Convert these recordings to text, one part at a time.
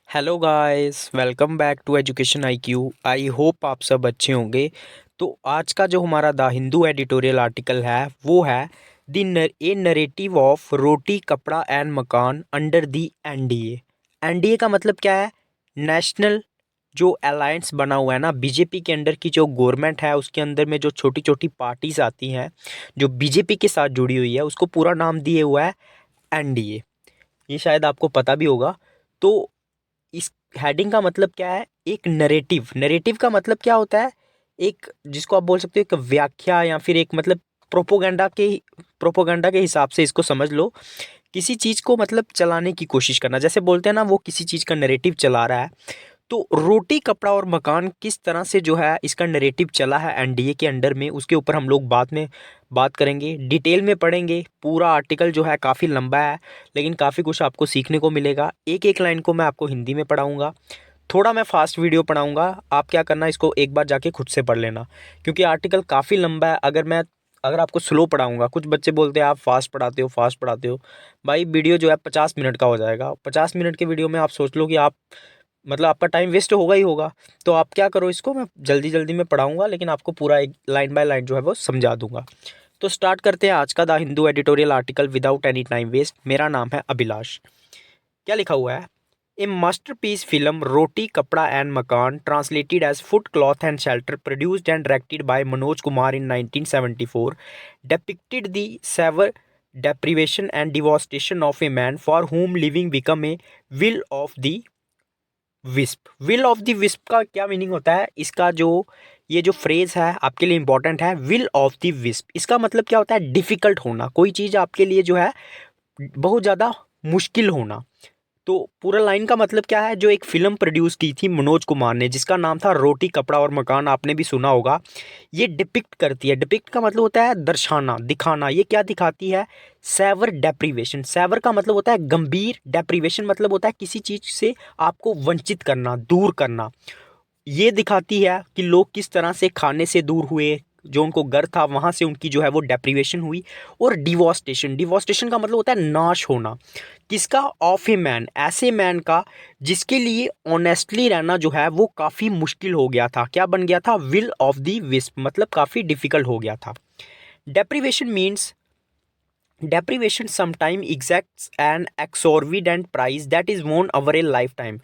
Hello guys, welcome back to education IQ. I hope आप सब अच्छे होंगे। तो आज का जो हमारा द हिंदू एडिटोरियल आर्टिकल है वो है ए narrative of roti Kapda and मकान अंडर दी एनडीए। एनडीए का मतलब क्या है? नेशनल जो अलायंस बना हुआ है ना, बीजेपी के अंडर की जो गवर्नमेंट है उसके अंदर में जो छोटी छोटी पार्टीज आती हैं जो बीजेपी के साथ जुड़ी हुई है, उसको पूरा नाम दिए हुआ है एनडीए। ये शायद आपको पता भी होगा। तो इस हेडिंग का मतलब क्या है? एक नरेटिव। नरेटिव का मतलब क्या होता है? एक, जिसको आप बोल सकते हो एक व्याख्या या फिर एक मतलब प्रोपोगंडा के हिसाब से इसको समझ लो। किसी चीज को मतलब चलाने की कोशिश करना, जैसे बोलते हैं ना, वो किसी चीज का नरेटिव चला रहा है। तो रोटी कपड़ा और मकान किस तरह से जो है इसका नरेटिव चला है एनडीए के अंडर में, उसके ऊपर हम लोग बाद में बात करेंगे, डिटेल में पढ़ेंगे। पूरा आर्टिकल जो है काफ़ी लंबा है, लेकिन काफ़ी कुछ आपको सीखने को मिलेगा। एक एक लाइन को मैं आपको हिंदी में पढ़ाऊंगा। थोड़ा मैं फास्ट वीडियो पढ़ाऊंगा। आप क्या करना, इसको एक बार जाके खुद से पढ़ लेना, क्योंकि आर्टिकल काफ़ी लंबा है। अगर आपको स्लो पढ़ाऊंगा, कुछ बच्चे बोलते हैं आप फास्ट पढ़ाते हो। भाई वीडियो जो है 50 मिनट का हो जाएगा। 50 मिनट के वीडियो में आप सोच लो कि आप मतलब आपका टाइम वेस्ट होगा ही होगा। तो आप क्या करो, इसको मैं जल्दी जल्दी में पढ़ाऊंगा, लेकिन आपको पूरा एक लाइन बाय लाइन जो है वो समझा दूंगा। तो स्टार्ट करते हैं आज का the Hindu editorial article without any time waste. मेरा नाम है अभिलाष। क्या लिखा हुआ है? ए masterpiece film roti Kapda and Makaan, translated as food cloth and shelter, produced and directed by Manoj Kumar in 1974, depicted the severe deprivation and devastation of a man for whom living become a will of the wisp. Will of the wisp का क्या meaning होता है? इसका जो ये जो phrase है आपके लिए इंपॉर्टेंट है। विल ऑफ द विस्प, इसका मतलब क्या होता है? डिफिकल्ट होना, कोई चीज़ आपके लिए जो है बहुत ज़्यादा मुश्किल होना। तो पूरा लाइन का मतलब क्या है? जो एक फिल्म प्रोड्यूस की थी मनोज कुमार ने, जिसका नाम था रोटी कपड़ा और मकान, आपने भी सुना होगा। ये डिपिक्ट करती है, डिपिक्ट का मतलब होता है दर्शाना, दिखाना। ये क्या दिखाती है? Saver deprivation. सेवर का मतलब होता है गंभीर, डेप्रीवेशन मतलब होता है किसी चीज से आपको वंचित करना, दूर करना। ये दिखाती है कि लोग किस तरह से खाने से दूर हुए, जो उनको घर था वहां से उनकी जो है वो डेप्रीवेशन हुई। और डिवोस्टेशन, डिवोस्टेशन का मतलब होता है नाश होना। किसका? ऑफ ए मैन, ऐसे मैन का जिसके लिए ऑनेस्टली रहना जो है वो काफ़ी मुश्किल हो गया था। क्या बन गया था? विल ऑफ द विस्प, मतलब काफ़ी डिफिकल्ट हो गया था। Deprivation means deprivation sometimes exacts an exorbitant price that is won over a lifetime।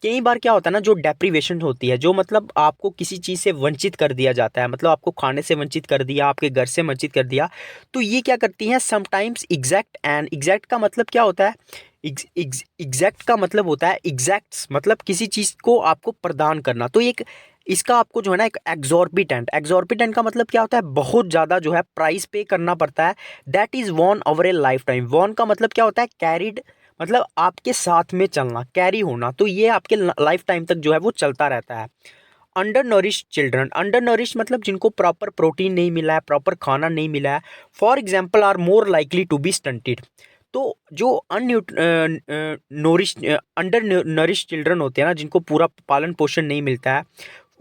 कई बार क्या होता है ना, जो डेप्रीवेशन होती है, जो मतलब आपको किसी चीज़ से वंचित कर दिया जाता है, मतलब आपको खाने से वंचित कर दिया, आपके घर से वंचित कर दिया, तो ये क्या करती हैं? Sometimes exact. एंड एग्जैक्ट का मतलब क्या होता है? एग्जैक्ट का मतलब होता है एग्जैक्ट्स, मतलब किसी चीज़ को आपको प्रदान करना। तो एक इसका आपको जो है ना एक एग्जॉर्बिटेंट, एग्जॉर्बिटेंट का मतलब क्या होता है? बहुत ज़्यादा जो है प्राइस पे करना पड़ता है। That is won over a lifetime. Won का मतलब क्या होता है? कैरिड, मतलब आपके साथ में चलना, कैरी होना। तो ये आपके लाइफ टाइम तक जो है वो चलता रहता है। Under nourish children, under nourish मतलब जिनको प्रॉपर प्रोटीन नहीं मिला है, प्रॉपर खाना नहीं मिला है, for example are more likely to be stunted. तो जो नोरिश अंडर नरिश चिल्ड्रन होते हैं ना, जिनको पूरा पालन पोषण नहीं मिलता है,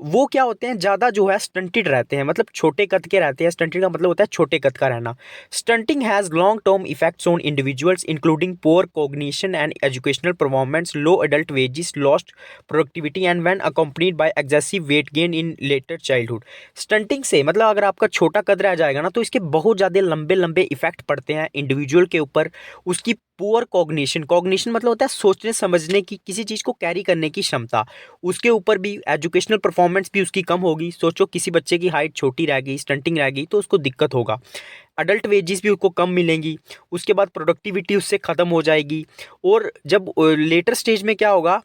वो क्या होते हैं? ज़्यादा जो है स्टंटेड रहते हैं, मतलब छोटे कद के रहते हैं। स्टंटेड का मतलब होता है छोटे कद का रहना। Stunting has long term effects on individuals including poor cognition and educational performance, low adult wages, lost productivity and when accompanied by excessive weight gain in later childhood. Stunting से मतलब अगर आपका छोटा कद रह जाएगा ना, तो इसके बहुत ज़्यादा लंबे लंबे इफेक्ट पड़ते हैं इंडिविजुअल के ऊपर। उसकी पुअर कॉग्निशन, कॉग्निशन मतलब होता है सोचने समझने की, किसी चीज़ को कैरी करने की क्षमता, उसके ऊपर भी। एजुकेशनल परफॉर्मेंस भी उसकी कम होगी। सोचो किसी बच्चे की हाइट छोटी रह गई, स्टंटिंग रह गई, तो उसको दिक्कत होगा। अडल्ट वेजेस भी उसको कम मिलेंगी। उसके बाद प्रोडक्टिविटी उससे ख़त्म हो जाएगी। और जब लेटर स्टेज में क्या होगा,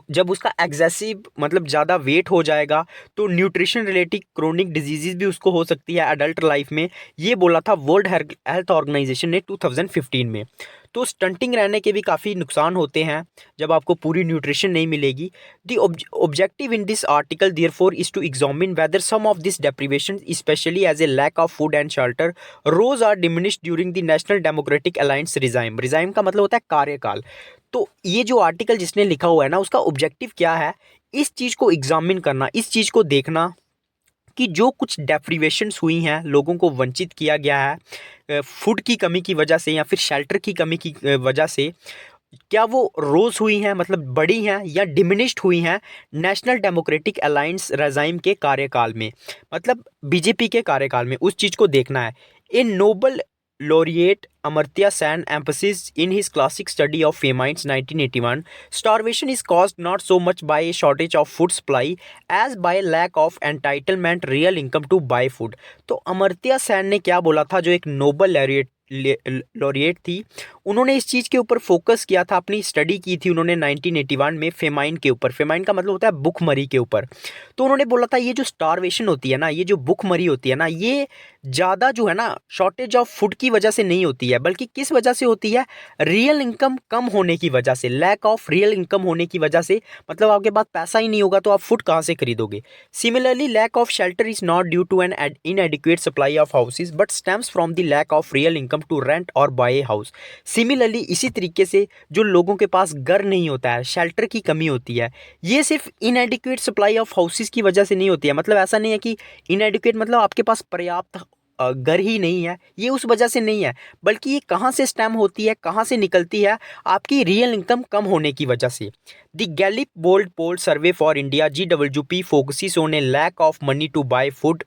जब उसका एग्जेसिव मतलब ज़्यादा वेट हो जाएगा, तो न्यूट्रिशन रिलेटेड क्रोनिक डिजीजेज भी उसको हो सकती है एडल्ट लाइफ में। ये बोला था वर्ल्ड हेल्थ ऑर्गेनाइजेशन ने 2015 में। तो स्टंटिंग रहने के भी काफ़ी नुकसान होते हैं जब आपको पूरी न्यूट्रिशन नहीं मिलेगी। The objective in this article therefore is to examine whether some of this deprivation, specially as a lack of food and shelter, rose are diminished during the National Democratic Alliance regime. Regime का मतलब होता है कार्यकाल। तो ये जो article जिसने लिखा हुआ है ना, उसका ऑब्जेक्टिव क्या है? इस चीज़ को एग्जामिन करना, इस चीज़ को देखना कि जो कुछ डेप्रिवेशंस हुई हैं, लोगों को वंचित किया गया है फूड की कमी की वजह से या फिर शेल्टर की कमी की वजह से, क्या वो रोज हुई हैं, मतलब बढ़ी हैं, या डिमिनिश्ड हुई हैं नेशनल डेमोक्रेटिक अलायंस रजाइम के कार्यकाल में, मतलब बीजेपी के कार्यकाल में, उस चीज़ को देखना है। इन Nobel laureate Amartya Sen emphasis in his classic study of famines 1981, starvation is caused not so much by a shortage of food supply as by lack of entitlement real income to buy food। तो अमर्त्य सेन ने क्या बोला था, जो एक Nobel laureate थी, उन्होंने इस चीज़ के ऊपर फोकस किया था, अपनी स्टडी की थी उन्होंने 1981 में फेमाइन के ऊपर। फेमाइन का मतलब होता है भुखमरी के ऊपर। तो उन्होंने बोला था ये जो स्टारवेशन होती है ना, ये जो भुखमरी होती है ना, ये ज़्यादा जो है ना शॉर्टेज ऑफ फूड की वजह से नहीं होती है, बल्कि किस वजह से होती है, रियल इनकम कम होने की वजह से, लैक ऑफ रियल इनकम होने की वजह से। मतलब आपके पास पैसा ही नहीं होगा तो आप फूड कहाँ से खरीदोगे। Similarly lack of shelter is not due to an inadequate supply of houses but stems from the lack of real income to rent or buy a house. Similarly इसी तरीके से जो लोगों के पास घर नहीं होता है, शेल्टर की कमी होती है, ये सिर्फ इनएडिक्वेट सप्लाई ऑफ हाउसेज की वजह से नहीं होती है। मतलब ऐसा नहीं है कि इनएडिक्वेट मतलब आपके पास पर्याप्त घर ही नहीं है, ये उस वजह से नहीं है, बल्कि ये कहाँ से स्टेम होती है, कहाँ से निकलती है, आपकी रियल इनकम कम होने की वजह से। The Gallup world poll survey for India GWP focuses on a lack of money to buy food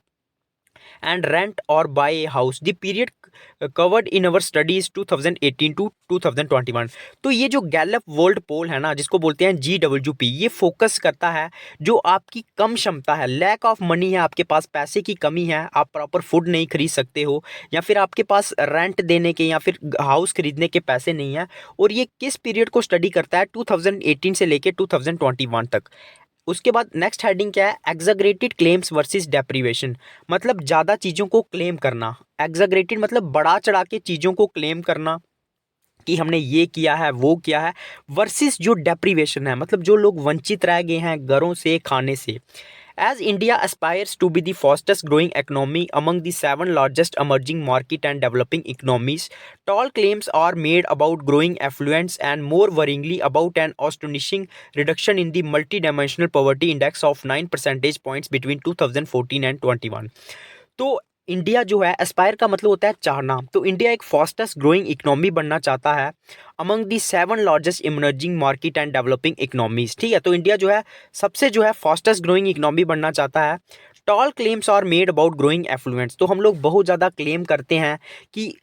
and rent or buy a house. The period covered in our study is 2018 to 2021। तो ये जो Gallup world पोल है ना, जिसको बोलते हैं GWP, ये focus करता है जो आपकी कम क्षमता है, लैक ऑफ मनी है, आपके पास पैसे की कमी है, आप प्रॉपर फूड नहीं खरीद सकते हो, या फिर आपके पास रेंट देने के या फिर हाउस खरीदने के पैसे नहीं है। और ये किस पीरियड को स्टडी करता है, 2018 से लेके 2021 तक। उसके बाद नेक्स्ट हेडिंग क्या है, एग्जाग्रेटेड क्लेम्स वर्सेस डेप्रीवेशन। मतलब ज़्यादा चीज़ों को क्लेम करना, एग्जाग्रेटेड मतलब बढ़ा चढ़ा के चीज़ों को क्लेम करना कि हमने ये किया है वो किया है, वर्सेस जो डेप्रीवेशन है, मतलब जो लोग वंचित रह गए हैं घरों से, खाने से। As India aspires to be the fastest growing economy among the 7 largest emerging market and developing economies, tall claims are made about growing affluence and more worryingly about an astonishing reduction in the multidimensional poverty index of 9 percentage points between 2014 and 21। तो India जो है, Aspire का मतलब होता है चाहना, तो India एक फास्टेस्ट ग्रोइंग इकोनॉमी बनना चाहता है among the 7 largest emerging market and developing economies. ठीक है, तो इंडिया जो है सबसे जो है फास्टेस्ट ग्रोइंग इकोनॉमी बनना चाहता है। Tall claims are made about growing affluence, तो हम लोग बहुत ज़्यादा क्लेम करते हैं कि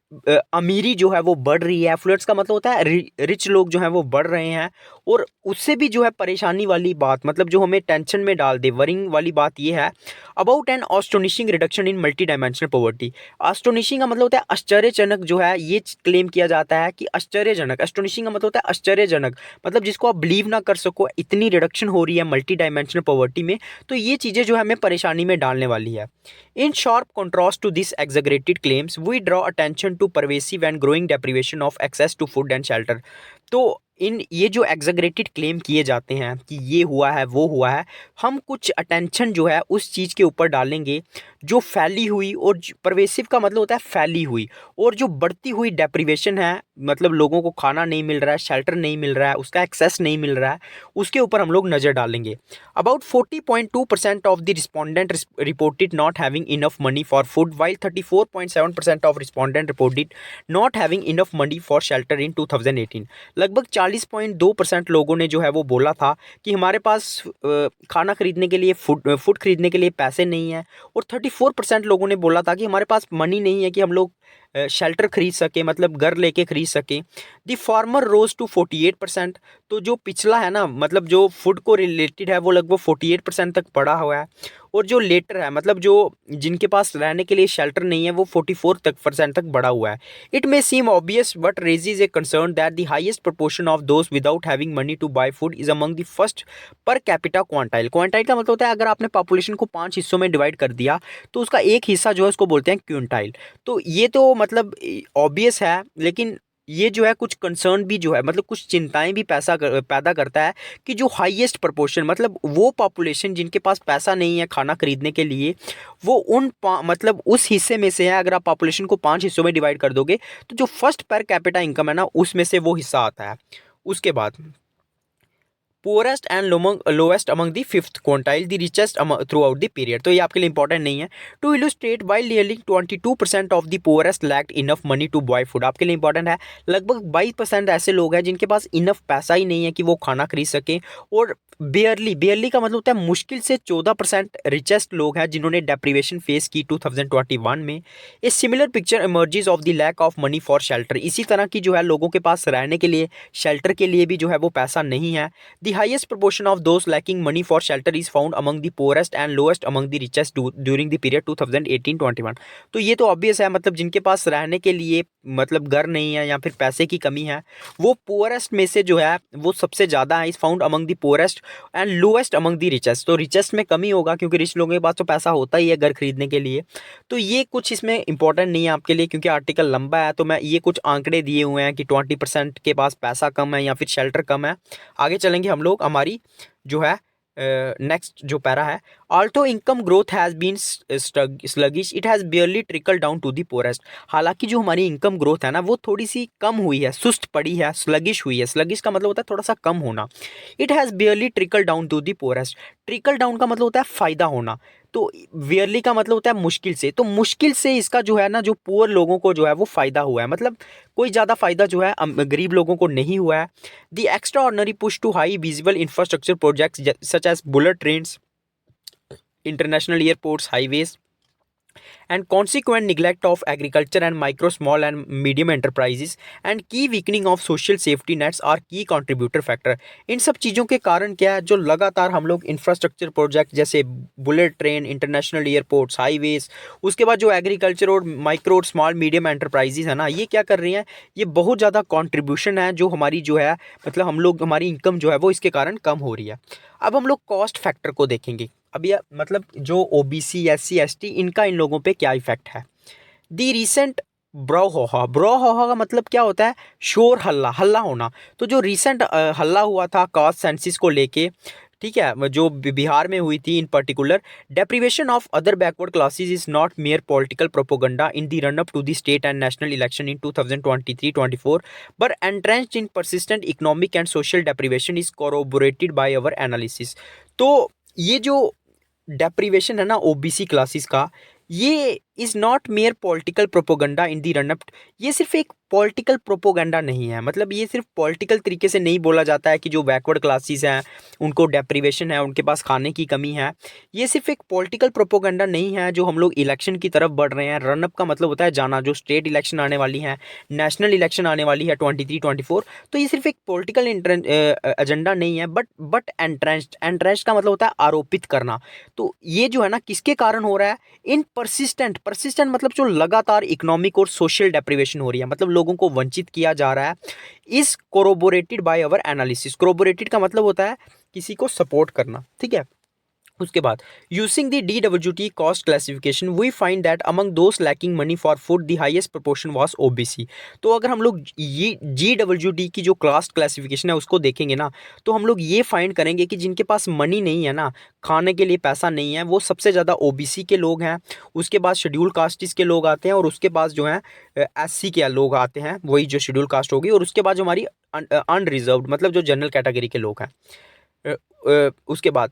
अमीरी जो है वो बढ़ रही है। एफ्लुएंस का मतलब होता है रिच लोग जो हैं वो बढ़ रहे हैं। और उससे भी जो है परेशानी वाली बात, मतलब जो हमें टेंशन में डाल दे, वरिंग वाली बात ये है, about an astonishing reduction in multidimensional poverty. Astonishing का मतलब होता है आश्चर्यजनक, जो है ये क्लेम किया जाता है कि आश्चर्यजनक, एस्टोनिशिंग का मतलब होता है आश्चर्यजनक, मतलब जिसको आप बिलीव ना कर सको, इतनी रिडक्शन हो रही है मल्टी डायमेंशनल पॉवर्टी में। तो ये चीज़ें जो है हमें परेशानी में डालने वाली है। In sharp contrast to this exaggerated claims we draw attention to pervasive and growing deprivation of access to food and shelter. तो इन ये जो एग्जैगरेटेड क्लेम किए जाते हैं कि ये हुआ है वो हुआ है, हम कुछ अटेंशन जो है उस चीज़ के ऊपर डालेंगे जो फैली हुई, और परवेसिव का मतलब होता है फैली हुई, और जो बढ़ती हुई डेप्रिवेशन है, मतलब लोगों को खाना नहीं मिल रहा है, शेल्टर नहीं मिल रहा है, उसका एक्सेस नहीं मिल रहा है, उसके ऊपर हम लोग नज़र डालेंगे। About 40.2% of the respondent reported not having enough money for food, while 34.7% of respondent reported not having enough money for shelter in 2018। लगभग 40.2% लोगों ने जो है वो बोला था कि हमारे पास खाना खरीदने के लिए, फूड खरीदने के लिए पैसे नहीं है। और 34% लोगों ने बोला था कि हमारे पास मनी नहीं है कि हम लोग शेल्टर खरीद सके, मतलब घर लेके खरीद सके। The farmer rose to 48%। तो जो पिछला है ना, मतलब जो फूड को रिलेटेड है वो लगभग 48% तक बढ़ा हुआ है। और जो लेटर है, मतलब जो जिनके पास रहने के लिए शेल्टर नहीं है, वो 44% तक बढ़ा हुआ है। It may seem obvious but raises a concern that the highest proportion of those without having money to buy food is among the first per capita quantile. Quantile का मतलब होता है अगर आपने पॉपुलेशन को 5 हिस्सों में डिवाइड कर दिया तो उसका एक हिस्सा जो है उसको बोलते हैं क्विंटाइल। तो ये तो मतलब ऑब्वियस है, लेकिन ये जो है कुछ कंसर्न भी जो है, मतलब कुछ चिंताएं भी पैदा करता है कि जो हाईएस्ट प्रोपोर्शन, मतलब वो पॉपुलेशन जिनके पास पैसा नहीं है खाना खरीदने के लिए, वो मतलब उस हिस्से में से है। अगर आप पॉपुलेशन को 5 हिस्सों में डिवाइड कर दोगे तो जो फर्स्ट पर कैपिटा इनकम है ना, उसमें से वो हिस्सा आता है। उसके बाद poorest and lowest among the fifth quintile, the richest throughout the period. तो ये आपके लिए इंपॉर्टेंट नहीं है। To illustrate while nearly 22% of the poorest lacked enough money to buy food, आपके लिए इंपॉर्टेंट है। लगभग 22% ऐसे लोग हैं जिनके पास इनफ पैसा ही नहीं है कि वो खाना खरीद सकें, और बेयरली का मतलब होता है मुश्किल से 14% रिचेस्ट लोग हैं जिन्होंने डेप्रीवेशन फेस की 2021 में। A similar picture emerges of the lack of money for shelter, इसी तरह की जो है लोगों के पास रहने के लिए, शेल्टर के लिए भी जो है वो पैसा नहीं है। The highest proportion of those lacking money for shelter is found among the poorest and lowest among the richest during the period 2018-21। तो ये तो ऑब्वियस है, मतलब जिनके पास रहने के लिए मतलब घर नहीं है या फिर पैसे की कमी है, वो पोरेस्ट में से जो है वो सबसे ज़्यादा है, is found among the poorest and lowest among the richest. तो रिचेस्ट में कमी होगा क्योंकि रिच लोगों के पास तो पैसा होता ही है घर खरीदने के लिए। तो ये कुछ इसमें इंपॉर्टेंट नहीं है आपके लिए क्योंकि आर्टिकल लंबा है, तो मैं ये कुछ आंकड़े दिए हुए हैं कि 20% के पास पैसा कम है या फिर शेल्टर कम है। आगे चलेंगे हम लोग, हमारी जो है नेक्स्ट जो पैरा है, although income growth has been sluggish it has barely trickle down to the poorest. हालांकि जो हमारी इनकम ग्रोथ है ना वो थोड़ी सी कम हुई है, सुस्त पड़ी है, स्लगिश हुई है। स्लगिश का मतलब होता है थोड़ा सा कम होना। It has barely trickle down to the poorest, trickle down का मतलब होता है फ़ायदा होना, तो वियरली का मतलब होता है मुश्किल से। तो मुश्किल से इसका जो है ना जो पुअर लोगों को जो है वो फ़ायदा हुआ है, मतलब कोई ज़्यादा फ़ायदा जो है गरीब लोगों को नहीं हुआ है। The extraordinary push to high visible infrastructure projects such as bullet trains, international airports, highways, and consequent neglect of agriculture and micro, small and medium enterprises and key weakening of social safety nets are key contributor factor। इन सब चीज़ों के कारण क्या है, जो लगातार हम लोग इंफ्रास्ट्रक्चर प्रोजेक्ट जैसे bullet train, international airports, highways, उसके बाद जो एग्रीकल्चर और माइक्रो और स्मॉल मीडियम एंटरप्राइजेज है ना, ये क्या कर रही हैं, ये बहुत ज़्यादा कॉन्ट्रीब्यूशन है जो हमारी जो है मतलब हम लोग हमारी इनकम जो है वो इसके कारण कम हो रही है। अब हम लोग कॉस्ट फैक्टर को देखेंगे। अब यह मतलब जो ओबीसी, एससी, एसटी, इनका इन लोगों पे क्या इफेक्ट है। दी रिसेंट ब्रोहोहा का मतलब क्या होता है, शोर, हल्ला, हल्ला होना। तो जो रिसेंट हल्ला हुआ था कास्ट सेंसिस को लेके, ठीक है, जो बिहार में हुई थी in particular, deprivation of other backward classes is not mere political propaganda in the run up to the state and national election in 2023-24 but entrenched in persistent economic and social deprivation is corroborated by our analysis. तो ये जो deprivation है ना OBC classes का, ये is not mere political propaganda in the run up. ये सिर्फ एक पॉलिटिकल प्रोपोगंडा नहीं है, मतलब ये सिर्फ पॉलिटिकल तरीके से नहीं बोला जाता है कि जो बैकवर्ड क्लासेस हैं उनको डेप्रीवेशन है, उनके पास खाने की कमी है। ये सिर्फ एक पॉलिटिकल प्रोपोगंडा नहीं है जो हम लोग इलेक्शन की तरफ बढ़ रहे हैं। रनअप का मतलब होता है जाना, जो स्टेट इलेक्शन आने वाली है, नेशनल इलेक्शन आने वाली है 23-24, तो ये सिर्फ एक पॉलिटिकल एजेंडा नहीं है बट एंट्रेंच्ड का मतलब होता है आरोपित करना। तो ये जो है ना किसके कारण हो रहा है, इन परसिस्टेंट मतलब जो लगातार इकोनॉमिक और सोशल डेप्रीवेशन हो रही है, मतलब लोगों को वंचित किया जा रहा है। इस कोरोबोरेटेड बाय अवर एनालिसिस, कोरोबोरेटेड का मतलब होता है किसी को सपोर्ट करना, ठीक है। उसके बाद using the DWT cost classification we find that among those lacking money for food the highest proportion was OBC. तो अगर हम लोग ये GWT की जो कास्ट क्लासिफिकेशन है उसको देखेंगे ना, तो हम लोग ये फाइंड करेंगे कि जिनके पास मनी नहीं है ना, खाने के लिए पैसा नहीं है, वो सबसे ज़्यादा ओबीसी के लोग हैं। उसके बाद शेड्यूल कास्टिस के लोग आते हैं, और उसके बाद जो है SC के लोग आते हैं, वही जो शेड्यूल कास्ट होगी, और उसके बाद जो हमारी अनरिजर्व्ड मतलब जो जनरल कैटेगरी के लोग हैं। उसके बाद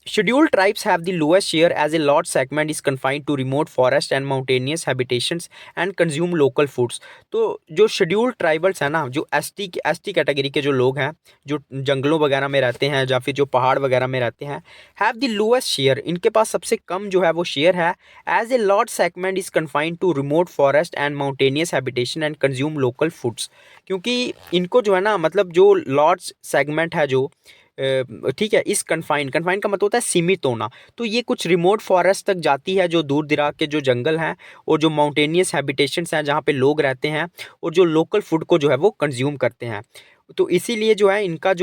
Scheduled tribes have the lowest share as a large segment is confined to remote forest and mountainous habitations and consume local foods। तो जो शेड्यूल्ड ट्राइबल्स हैं ना, जो एसटी कैटेगरी के जो लोग हैं, जो जंगलों वगैरह में रहते हैं या फिर जो पहाड़ वगैरह में रहते हैं, हैव द लोएस्ट शेयर, इनके पास सबसे कम जो है वो शेयर है। As a large segment is confined to remote forest and mountainous habitation and consume local foods. क्योंकि इनको जो है ना मतलब जो लार्ज सेगमेंट है जो ठीक है, इस कन्फाइन का मतलब होता है सीमित होना। तो ये कुछ रिमोट फॉरेस्ट तक जाती है, जो दूर दराज के जो जंगल हैं, और जो माउंटेनियस हैबिटेशंस हैं जहाँ पे लोग रहते हैं, और जो लोकल फूड को जो है वो कंज्यूम करते हैं। तो इसीलिए जो है इनको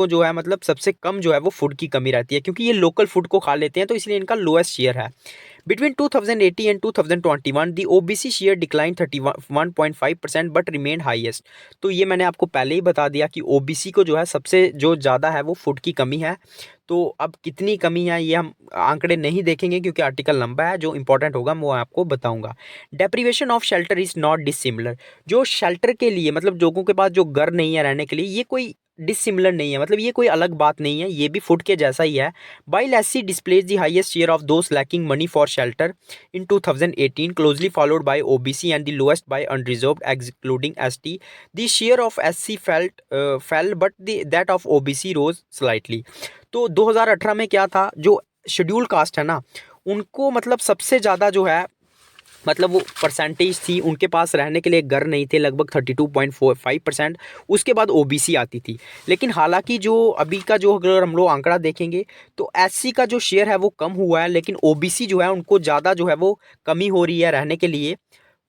जो है मतलब सबसे कम जो है वो फूड की कमी रहती है, क्योंकि ये लोकल फूड को खा लेते हैं, तो इसलिए इनका लोएस्ट शेयर है। Between 2018 and 2021, the OBC share declined 31.5% but remained highest। तो ये मैंने आपको पहले ही बता दिया कि OBC को जो है सबसे जो ज़्यादा है वो फूड की कमी है। तो अब कितनी कमी है ये हम आंकड़े नहीं देखेंगे क्योंकि आर्टिकल लंबा है, जो इंपॉर्टेंट होगा वो आपको बताऊंगा। Deprivation of shelter is not dissimilar. जो शेल्टर के लिए मतलब लोगों के पास जो घर नहीं है रहने के लिए, ये कोई डिसिमिलर नहीं है, मतलब ये कोई अलग बात नहीं है, ये भी फूड के जैसा ही है। While SC displays the highest share of those lacking money for shelter in 2018, closely followed by OBC and the lowest by unreserved excluding ST. The share of SC fell but that of OBC rose slightly. तो 2018 में क्या था, जो schedule caste है ना, उनको मतलब सबसे ज़्यादा जो है मतलब वो परसेंटेज थी, उनके पास रहने के लिए घर नहीं थे, लगभग 32.45%। उसके बाद ओबीसी आती थी। लेकिन हालांकि जो अभी का जो अगर हम लोग आंकड़ा देखेंगे तो एससी का जो शेयर है वो कम हुआ है, लेकिन ओबीसी जो है उनको ज़्यादा जो है वो कमी हो रही है रहने के लिए,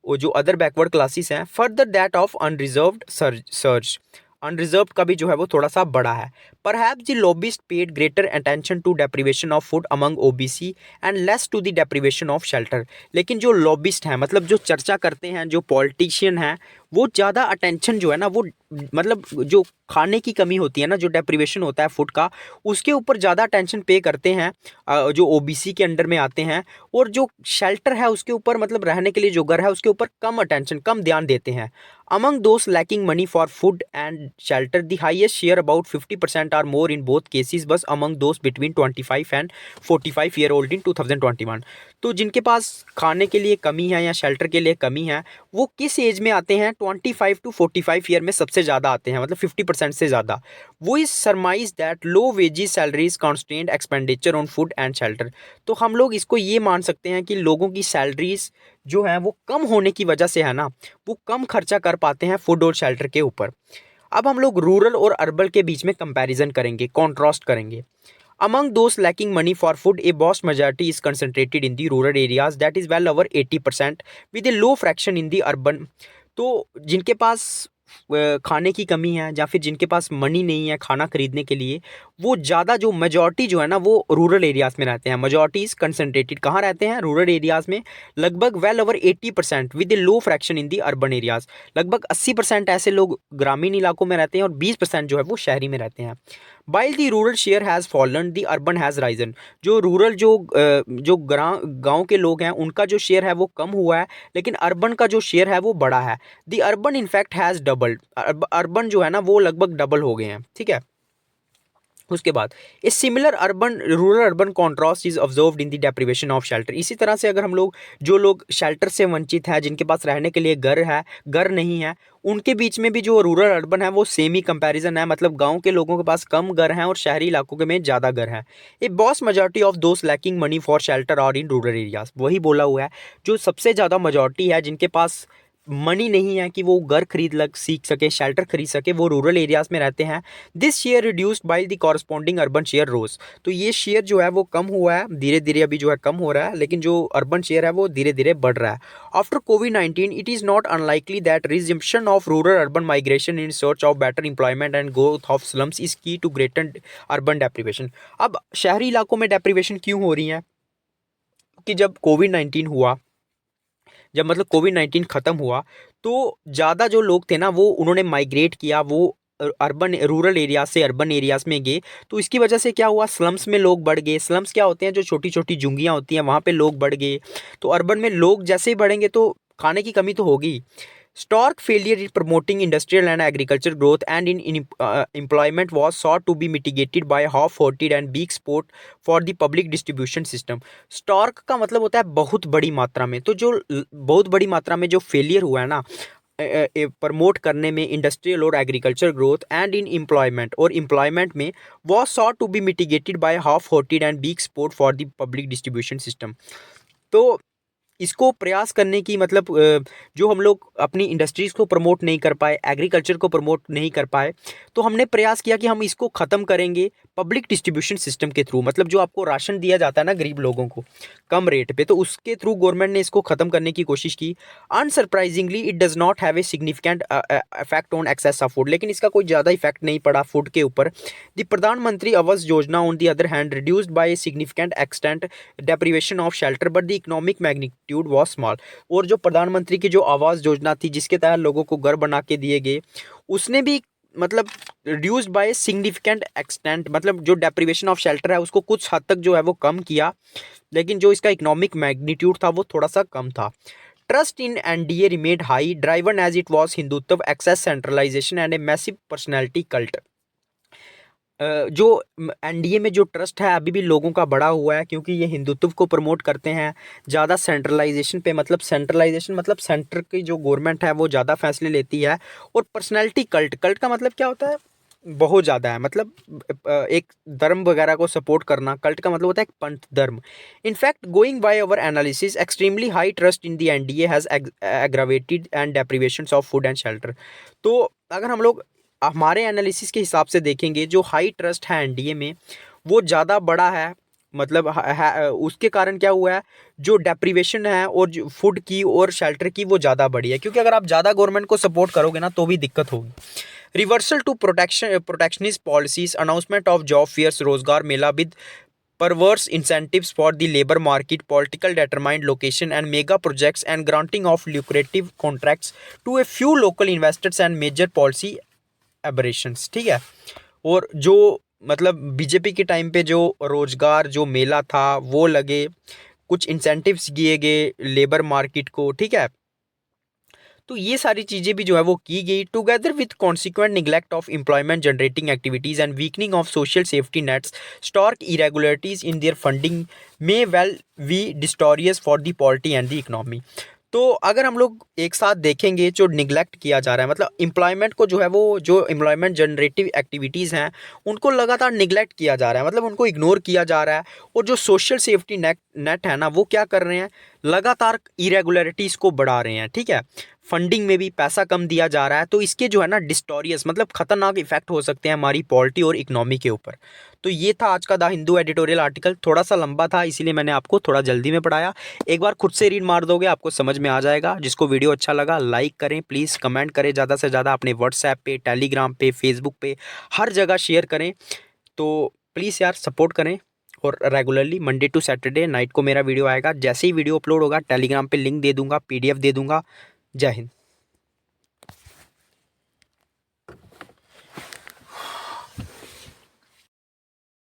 वो जो अदर बैकवर्ड क्लासेस हैं। Further that of unreserved surge, unreserved का भी जो है वो थोड़ा सा बड़ा है। Perhaps the lobbyist paid greater attention to deprivation of food among OBC and less to the deprivation of shelter. लेकिन जो लॉबिस्ट हैं, मतलब जो चर्चा करते हैं, जो पॉलिटिशियन हैं, वो ज़्यादा अटेंशन जो है ना वो मतलब जो खाने की कमी होती है ना, जो डेप्रिवेशन होता है फूड का, उसके ऊपर ज़्यादा अटेंशन पे करते हैं जो ओबीसी के अंडर में आते हैं। और जो शेल्टर है उसके ऊपर, मतलब रहने के लिए जो घर है उसके ऊपर कम अटेंशन, कम ध्यान देते हैं। Among those lacking money for food and shelter, the highest share, about 50% or more in both cases, was among those between 25 and 45-year-old in 2021। तो जिनके पास खाने के लिए कमी है या शेल्टर के लिए कमी है, वो किस एज में आते हैं? 25 to 45 ईयर में सबसे ज़्यादा आते हैं, मतलब 50% से ज़्यादा। वो is सरमाइज that low wages salaries constant expenditure on food and shelter. तो हम लोग इसको ये मान सकते हैं कि लोगों की सैलरीज जो है वो कम होने की वजह से है ना, वो कम खर्चा कर पाते हैं फूड और शेल्टर के ऊपर। अब हम लोग रूरल और अर्बन के बीच में कंपैरिजन करेंगे, कॉन्ट्रास्ट करेंगे। Among those lacking money for food, a vast majority is concentrated in the rural areas, that is well over 80%, with a low fraction in the urban। तो जिनके पास खाने की कमी है या फिर जिनके पास मनी नहीं है खाना खरीदने के लिए, वो ज़्यादा जो मेजॉरिटी जो है ना वो रूरल एरियाज़ में रहते हैं। मेजॉरिटी इज़ कंसनट्रेटेड कहाँ रहते हैं? रूरल एरियाज़ में, लगभग well over 80%, with A low fraction in the urban areas. लगभग 80% ऐसे लोग ग्रामीण इलाकों में रहते हैं और 20% जो है वो शहरी में रहते हैं। While the rural share has fallen, the urban has Ryzen. जो रूरल जो गाँव के लोग हैं उनका जो शेयर है वो कम हुआ है, लेकिन अर्बन का जो शेयर है वो बढ़ा है। दी urban in fact has doubled, urban जो है ना वो लगभग डबल हो गए हैं, ठीक है। उसके बाद a similar urban rural urban contrast is observed in the deprivation of shelter. इसी तरह से अगर हम लोग जो लोग शेल्टर से वंचित है, जिनके पास रहने के लिए घर है, घर नहीं है, उनके बीच में भी जो रूरल अर्बन है वो सेम ही कंपैरिजन है। मतलब गांव के लोगों के पास कम घर हैं और शहरी इलाकों के में ज़्यादा घर हैं। ए बॉस majority of those lacking money for shelter और इन रूरल एरियाज, वही बोला हुआ है, जो सबसे ज़्यादा मेजॉरिटी है जिनके पास मनी नहीं है कि वो घर खरीद लग सीख सके, शेल्टर खरीद सके, वो रूरल एरियाज़ में रहते हैं। This share reduced by the corresponding urban share rose. तो ये शेयर जो है वो कम हुआ है, धीरे धीरे अभी जो है कम हो रहा है, लेकिन जो अर्बन शेयर है वो धीरे धीरे बढ़ रहा है। After covid it is not unlikely that resumption of rural urban migration in search of better employment and growth of slums is की टू ग्रेटर अर्बन डेप्रिवेशन। अब शहरी इलाकों में डेप्रिवेशन क्यों हो रही है? कि जब कोविड-19 हुआ, जब मतलब कोविड-19 ख़त्म हुआ, तो ज़्यादा जो लोग थे ना वो उन्होंने माइग्रेट किया, वो अर्बन रूरल एरिया से अर्बन एरियाज़ में गए। तो इसकी वजह से क्या हुआ? स्लम्स में लोग बढ़ गए। स्लम्स क्या होते हैं? जो छोटी छोटी झुग्गियाँ होती हैं, वहाँ पे लोग बढ़ गए। तो अर्बन में लोग जैसे ही बढ़ेंगे तो खाने की कमी तो होगी। Stark failure in promoting industrial and agriculture growth and in employment was sought to be mitigated by half-hearted and weak support for the public distribution system। Stark का मतलब होता है बहुत बड़ी मात्रा में। तो जो बहुत बड़ी मात्रा में जो फेलियर हुआ है ना प्रमोट करने में इंडस्ट्रियल और agriculture growth and in employment, और एम्प्लॉयमेंट में, was sought to be mitigated by half-hearted and weak support for the public distribution system। तो इसको प्रयास करने की मतलब जो हम लोग अपनी इंडस्ट्रीज़ को प्रमोट नहीं कर पाए, एग्रीकल्चर को प्रमोट नहीं कर पाए, तो हमने प्रयास किया कि हम इसको ख़त्म करेंगे पब्लिक डिस्ट्रीब्यूशन सिस्टम के थ्रू। मतलब जो आपको राशन दिया जाता है ना गरीब लोगों को कम रेट पे, तो उसके थ्रू गवर्नमेंट ने इसको ख़त्म करने की कोशिश की। Unsurprisingly it does not have a significant effect on access of food. लेकिन इसका कोई ज़्यादा इफेक्ट नहीं पड़ा फूड के ऊपर। द प्रधानमंत्री Awas Yojana on the other hand reduced by a significant extent deprivation of shelter but the economic magnitude was small. और जो प्रधानमंत्री की जो आवास योजना थी जिसके तहत लोगों को घर बना के दिए गए, उसने भी मतलब रिड्यूस्ड बाय सिग्निफिकेंट एक्सटेंट, मतलब जो डेप्रिवेशन ऑफ शेल्टर है उसको कुछ हद तक जो है वो कम किया, लेकिन जो इसका इकोनॉमिक मैग्नीट्यूड था वो थोड़ा सा कम था। Trust in NDA remained high driven as it was Hindutva, access, centralisation and a massive personality cult. जो एनडीए में जो ट्रस्ट है अभी भी लोगों का बढ़ा हुआ है, क्योंकि ये हिंदुत्व को प्रमोट करते हैं। ज़्यादा सेंट्रलाइजेशन पे, मतलब सेंट्रलाइजेशन मतलब सेंटर की जो गवर्नमेंट है वो ज़्यादा फैसले लेती है। और पर्सनैलिटी कल्ट, कल्ट का मतलब क्या होता है, बहुत ज़्यादा है, मतलब एक धर्म वगैरह को सपोर्ट करना। कल्ट का मतलब होता है एक पंथ धर्म। In fact going by our analysis extremely high trust in the NDA has aggravated and deprivations of food and shelter. तो अगर हम लोग हमारे एनालिसिस के हिसाब से देखेंगे, जो हाई ट्रस्ट है एनडीए में वो ज़्यादा बड़ा है। मतलब उसके कारण क्या हुआ है, जो डेप्रिवेशन है और जो फूड की और शेल्टर की वो ज़्यादा बड़ी है, क्योंकि अगर आप ज़्यादा गवर्नमेंट को सपोर्ट करोगे ना तो भी दिक्कत होगी। Reversal to protectionist policies, announcement of job fairs, रोजगार मेला with perverse incentives for the labor market, political determined location and mega projects, and granting of lucrative contracts to a few local investors and major policy aberrations। ठीक है। और जो मतलब BJP के time पे जो रोजगार जो मेला था वो लगे, कुछ इंसेंटिव्स दिए गए लेबर मार्केट को, ठीक है। तो ये सारी चीज़ें भी जो है वो की गई, together with consequent neglect of employment generating activities and weakening of social safety nets, stark irregularities in their funding may well be disastrous for the polity and the economy. तो अगर हम लोग एक साथ देखेंगे, जो निगलेक्ट किया जा रहा है, मतलब एम्प्लॉयमेंट को जो है वो, जो एम्प्लॉयमेंट जनरेटिव एक्टिविटीज़ हैं उनको लगातार निगलेक्ट किया जा रहा है, मतलब उनको इग्नोर किया जा रहा है। और जो सोशल सेफ्टी नेट नेट है ना वो क्या कर रहे हैं, लगातार इरेगुलरिटीज़ को बढ़ा रहे हैं, ठीक है। फंडिंग में भी पैसा कम दिया जा रहा है, तो इसके जो है ना डिस्टोरियस मतलब खतरनाक इफेक्ट हो सकते हैं हमारी पॉलिटी और इकोनॉमी के ऊपर। तो ये था आज का द हिंदू एडिटोरियल आर्टिकल, थोड़ा सा लंबा था इसीलिए मैंने आपको थोड़ा जल्दी में पढ़ाया। एक बार खुद से रीड मार दोगे आपको समझ में आ जाएगा। जिसको वीडियो अच्छा लगा लाइक करें प्लीज़, कमेंट करें ज़्यादा से ज़्यादा, अपने व्हाट्सएप पे, टेलीग्राम पे, फेसबुक पे, हर जगह शेयर करें। तो प्लीज़ यार सपोर्ट करें। और regularly Monday to Saturday night को मेरा वीडियो आएगा। जैसे ही वीडियो अपलोड होगा टेलीग्राम पे लिंक दे दूंगा, पीडीएफ दे दूंगा। जय हिंद।